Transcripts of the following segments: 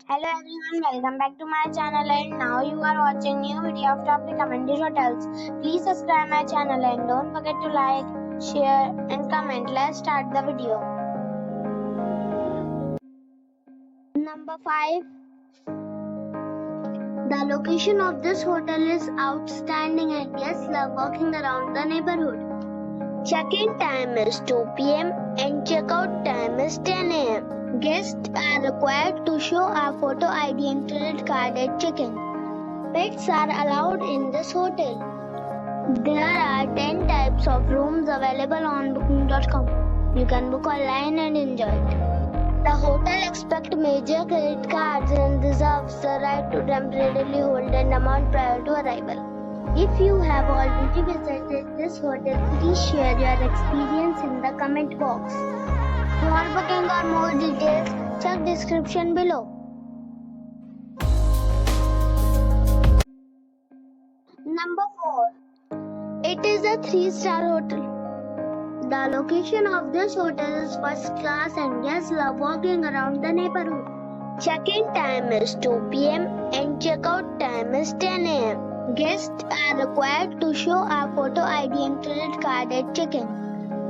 Hello everyone, welcome back to my channel and now you are watching new video of top recommended hotels. Please subscribe my channel and don't forget to like, share and comment. Let's start the video. Number 5. The location of this hotel is outstanding and guests love walking around the neighborhood. Check-in time is 2 p.m. and check-out time is 10 a.m. Guests are required to show a photo ID and credit card at check-in. Pets are allowed in this hotel. There are 10 types of rooms available on booking.com. You can book online and enjoy it. The hotel accepts major credit cards and reserves the right to temporarily hold an amount prior to arrival. If you have already visited this hotel, please share your experience in the comment box. For booking or more details, check description below. Number 4. It is a 3-star hotel. The location of this hotel is first class and guests love walking around the neighborhood. Check-in time is 2 p.m. and check-out time is 10 a.m. Guests are required to show a photo ID and credit card at check-in.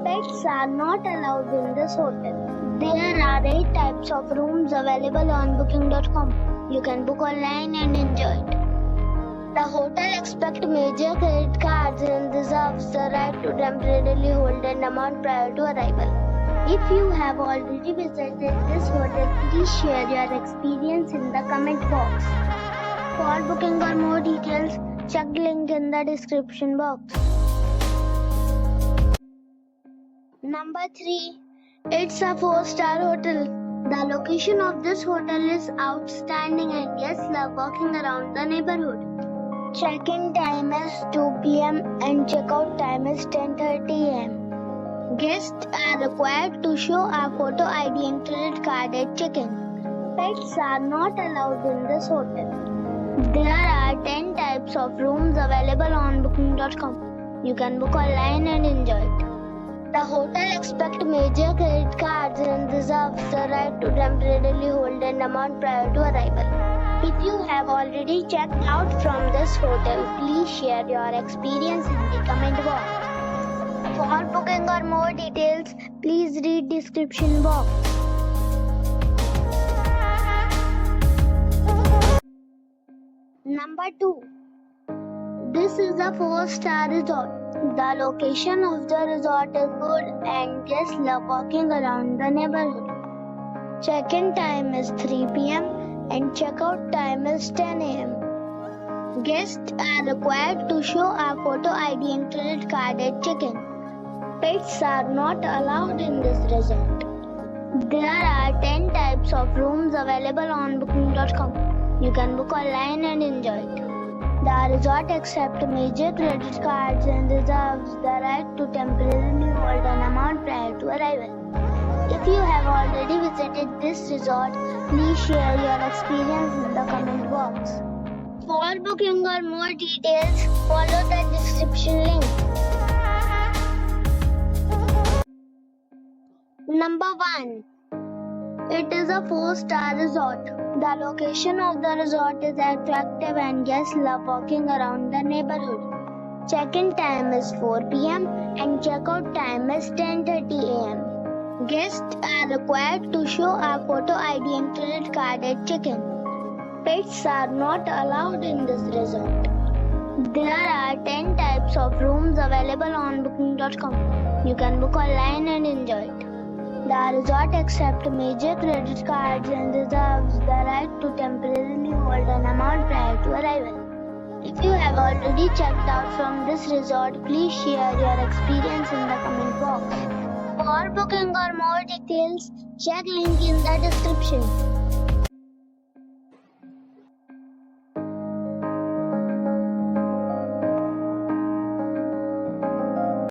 Pets are not allowed in this hotel. There are 8 types of rooms available on booking.com. You can book online and enjoy it. The hotel accepts major credit cards and reserves the right to temporarily hold an amount prior to arrival. If you have already visited this hotel, please share your experience in the comment box. For booking or more details, check link in the description box. Number 3. It's a 4-star hotel. The location of this hotel is outstanding and guests love walking around the neighborhood. Check-in time is 2 p.m. and check-out time is 10:30 a.m. Guests are required to show a photo ID and credit card at check-in. Pets are not allowed in this hotel. There are 10 types of rooms available on booking.com. You can book online and enjoy it. The hotel accepts major credit cards and reserves the right to temporarily hold an amount prior to arrival. If you have already checked out from this hotel, please share your experience in the comment box. For booking or more details, please read description box. Number 2. This is a 4-star resort. The location of the resort is good and guests love walking around the neighborhood. Check-in time is 3 p.m. and check-out time is 10 a.m. Guests are required to show a photo ID and credit card at check-in. Pets are not allowed in this resort. There are 10 types of rooms available on booking.com. You can book online and enjoy it. The resort accepts major credit cards and reserves the right to temporarily hold an amount prior to arrival. If you have already visited this resort, please share your experience in the comment box. For booking or more details, follow the description link. Number 1. It is a 4-star resort. The location of the resort is attractive and guests love walking around the neighborhood. Check-in time is 4 p.m. and check-out time is 10:30 a.m. Guests are required to show a photo ID and credit card at check-in. Pets are not allowed in this resort. There are 10 types of rooms available on booking.com. You can book online and enjoy it. The resort accepts major credit cards and reserves the right to temporarily hold an amount prior to arrival. If you have already checked out from this resort, please share your experience in the comment box. For booking or more details, check link in the description.